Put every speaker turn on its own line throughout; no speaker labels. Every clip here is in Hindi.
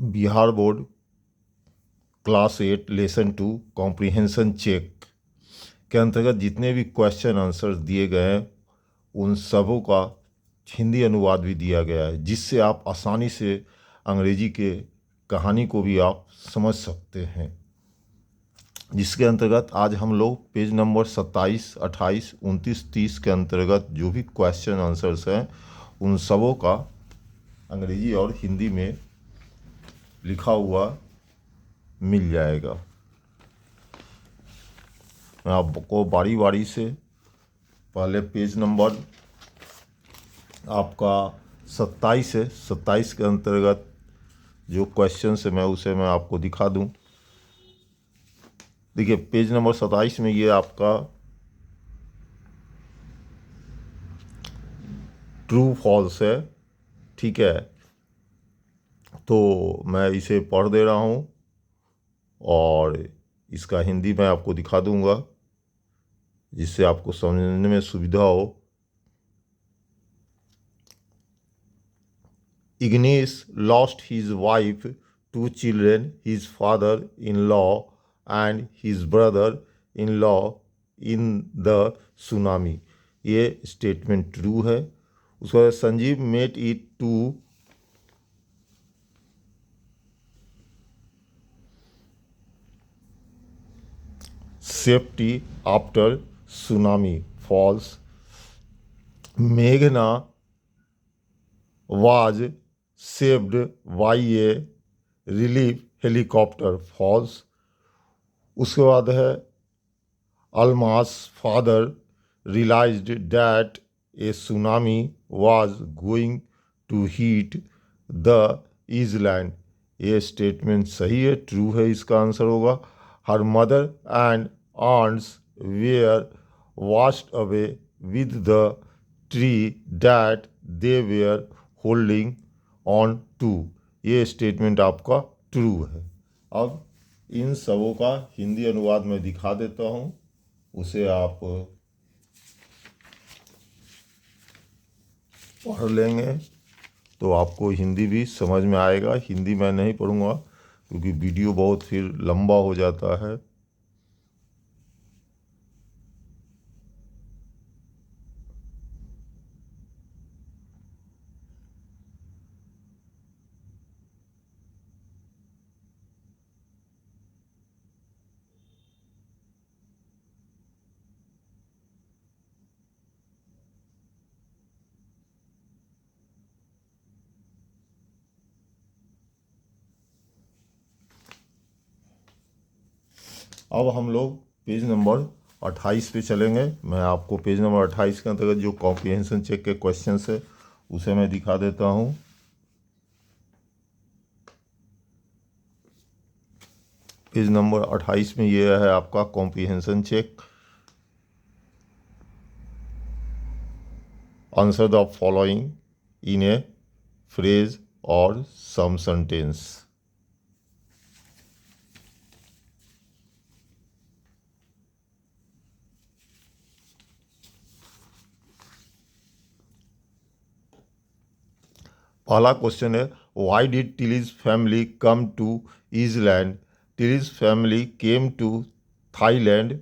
Bihar board class 8 lesson 2 comprehension check के अंतर्गत जितने भी क्वेश्चन आंसर्स दिए गए हैं उन सबों का हिंदी अनुवाद भी दिया गया है, जिससे आप आसानी से अंग्रेजी के कहानी को भी आप समझ सकते हैं। जिसके अंतर्गत आज हम लोग पेज नंबर 27, 28, 29, 30 के अंतर्गत जो भी क्वेश्चन आंसर्स हैं उन सबों का अंग्रेजी और हिंदी में लिखा हुआ मिल जाएगा। मैं आपको बारी बारी से पहले पेज नंबर आपका 27 है, 27 के अंतर्गत जो क्वेश्चन है मैं आपको दिखा दूं। देखिए पेज नंबर 27 में ये आपका ट्रू फॉल्स है, ठीक है। तो मैं इसे पढ़ दे रहा हूँ और इसका हिंदी मैं आपको दिखा दूंगा, जिससे आपको समझने में सुविधा हो। Ignesh lost his wife, 2 children, his father-in-law and his brother-in-law in the tsunami। ये स्टेटमेंट ट्रू है। उसके बाद Sanjeev made it to safety after tsunami, false. मेघना was saved by a relief helicopter, false। उसके बाद है Alma's father realized that a tsunami was going to hit the island। ये स्टेटमेंट सही है, ट्रू है, इसका आंसर होगा। Her mother and aunts were washed away with the tree that they were holding on to. ये स्टेटमेंट आपका ट्रू है। अब इन सबों का हिंदी अनुवाद मैं दिखा देता हूँ, उसे आप पढ़ लेंगे तो आपको हिंदी भी समझ में आएगा। हिंदी मैं नहीं पढ़ूँगा क्योंकि वीडियो बहुत फिर लंबा हो जाता है। अब हम लोग पेज नंबर 28 पे चलेंगे। मैं आपको पेज नंबर 28 के अंतर्गत जो कॉम्प्रिहेंशन चेक के क्वेश्चन है उसे मैं दिखा देता हूँ। पेज नंबर 28 में ये है आपका comprehension check. Answer the following in a phrase और सम सेंटेंस। पहला क्वेश्चन है why did Tilly's family come to ईजलैंड। Tilly's family came to Thailand.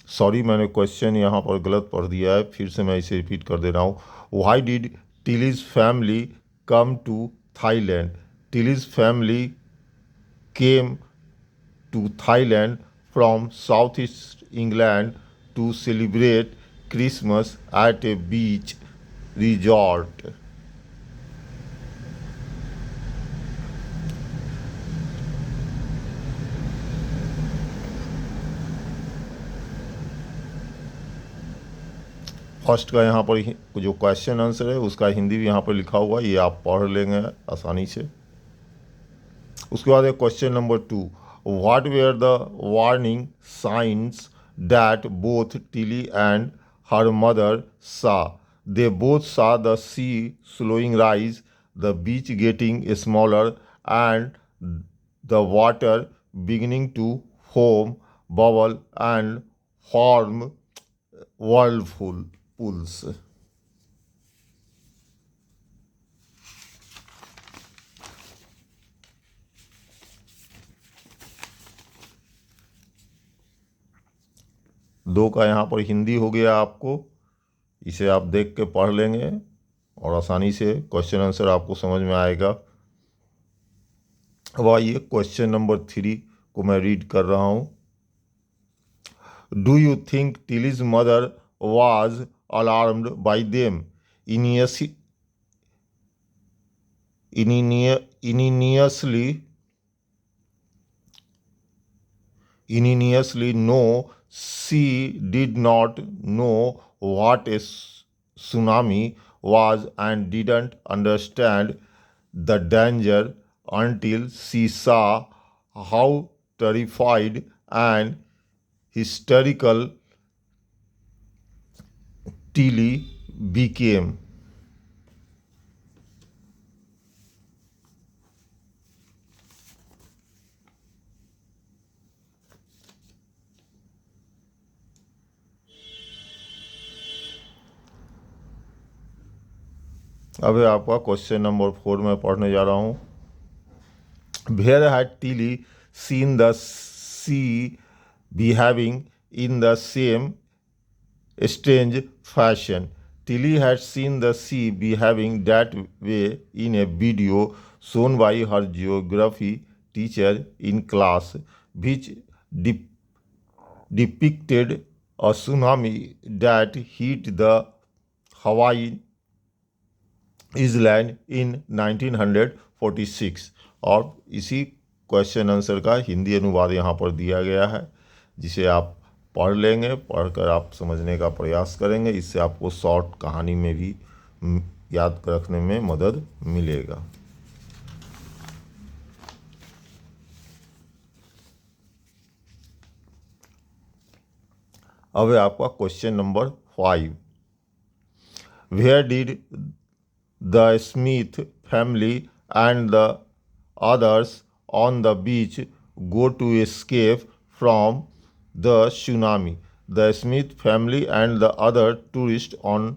Sorry, मैंने क्वेश्चन यहाँ पर गलत पढ़ दिया है, फिर से मैं इसे रिपीट कर दे रहा हूँ। Why did Tilly's family come to Thailand. Tilly's family came to Thailand from south east England to celebrate Christmas at a beach resort. First का यहाँ पर जो क्वेश्चन आंसर है उसका हिंदी भी यहाँ पर लिखा हुआ है, ये आप पढ़ लेंगे आसानी से। उसके बाद है question number 2, what were the warning signs that both Tilly and her mother saw. They both saw the sea slowly rise, the beach getting smaller and the water beginning to foam, bubble and form whirlpools। दो का यहाँ पर हिंदी हो गया आपको, इसे आप देख के पढ़ लेंगे और आसानी से क्वेश्चन आंसर आपको समझ में आएगा। अब आइए क्वेश्चन नंबर 3 को मैं रीड कर रहा हूँ। Do you think Tilly's mother was alarmed by them ingeniously? No, she did not know what a tsunami was and didn't understand the danger until she saw how terrified and hysterical Tilly became. अब है आपका क्वेश्चन नंबर 4 में पढ़ने जा रहा हूँ। Where had Tilly seen the sea behaving in the same strange fashion? Tilly had seen the sea behaving that way in a video shown by her geography teacher in class, which depicted a tsunami that hit the Hawaii island in 1946। और इसी क्वेश्चन आंसर का हिंदी अनुवाद यहाँ पर दिया गया है, जिसे आप पढ़ लेंगे, पढ़कर आप समझने का प्रयास करेंगे। इससे आपको शॉर्ट कहानी में भी याद रखने में मदद मिलेगा। अब है आपका question number 5। Where did the Smith family and the others on the beach go to escape from the tsunami? The Smith family and the other tourists on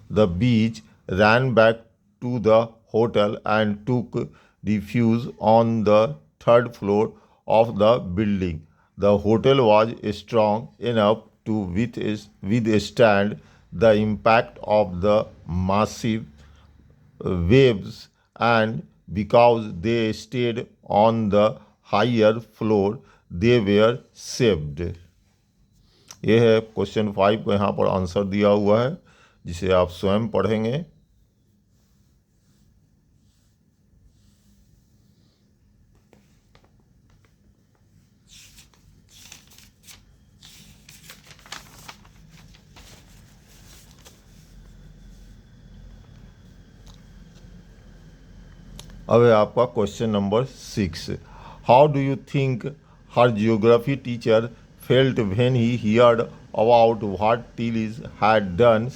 the beach ran back to the hotel and took refuge on the third floor of the building. The hotel was strong enough to withstand the impact of the massive waves, and because they stayed on the higher floor they were saved। यह है क्वेश्चन 5 को यहाँ पर आंसर दिया हुआ है, जिसे आप स्वयं पढ़ेंगे। अब है आपका question number 6। How do you think her geography teacher felt when he heard about what Tilly's had done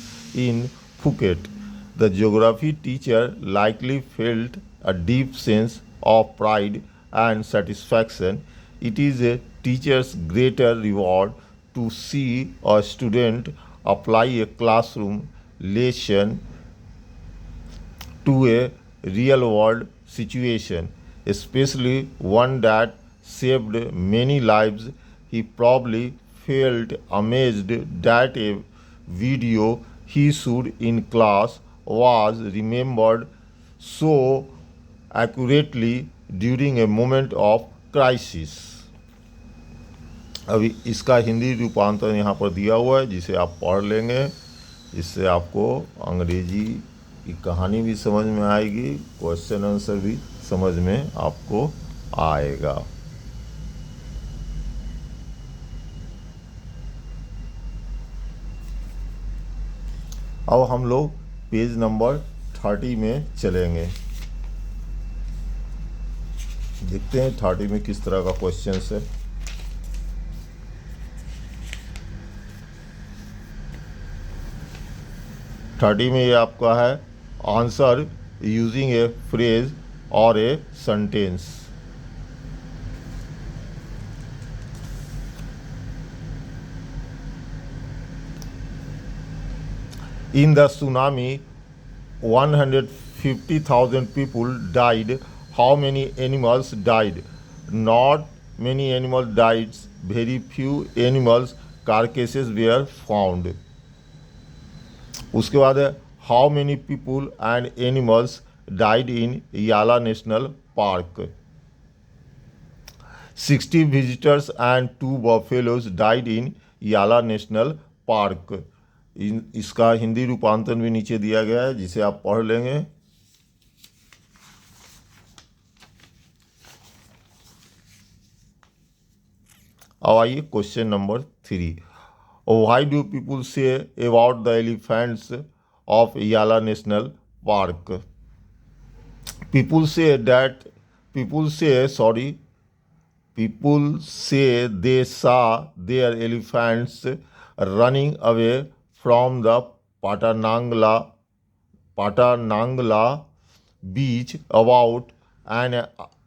in Phuket? The geography teacher likely felt a deep sense of pride and satisfaction. It is a teacher's greater reward to see a student apply a classroom lesson to a real world situation, especially one that saved many lives. He probably felt amazed that a video he showed in class was remembered so accurately during a moment of crisis। अभी इसका हिंदी रूपांतर यहाँ पर दिया हुआ है, जिसे आप पढ़ लेंगे। इससे आपको अंग्रेजी की कहानी भी समझ में आएगी, क्वेश्चन आंसर भी समझ में आपको आएगा। अब हम लोग पेज नंबर 30 में चलेंगे। देखते हैं 30 में किस तरह का क्वेश्चन है। थर्टी में ये आपका है आंसर यूजिंग ए फ्रेज और a sentence. In the tsunami, 150,000 people died. How many animals died? Not many animals died. Very few animals carcasses were found. उसके बाद है how many people and animals died in Yala national park. 60 visitors and 2 buffaloes died in Yala national park. इसका हिंदी रूपांतरण भी नीचे दिया गया है जिसे आप पढ़ लेंगे. अब आइए question number 3. Why do people say about the elephants of Yala national park. People say they saw their elephants running away from the Patanangla beach about an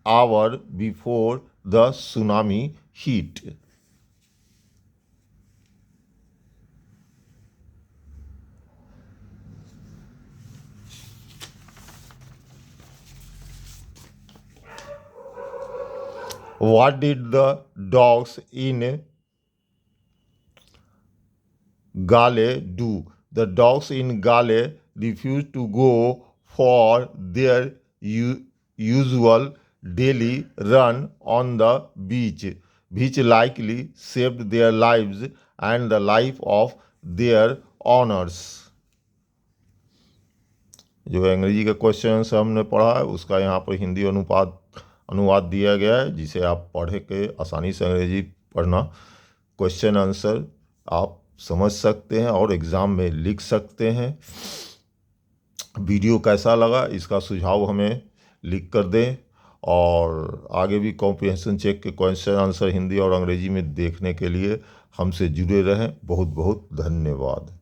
hour before the tsunami hit. What did the dogs in Gale do? The dogs in Gale refused to go for their usual daily run on the beach, which likely saved their lives and the life of their owners. जो अंग्रेजी का क्वेश्चन हमने पढ़ा है उसका यहाँ पर हिंदी अनुवाद दिया गया है जिसे आप पढ़ के आसानी से अंग्रेजी पढ़ना क्वेश्चन आंसर आप समझ सकते हैं और एग्ज़ाम में लिख सकते हैं. वीडियो कैसा लगा इसका सुझाव हमें लिख कर दें और आगे भी कॉम्प्रिहेंशन चेक के क्वेश्चन आंसर हिंदी और अंग्रेजी में देखने के लिए हमसे जुड़े रहें. बहुत बहुत धन्यवाद.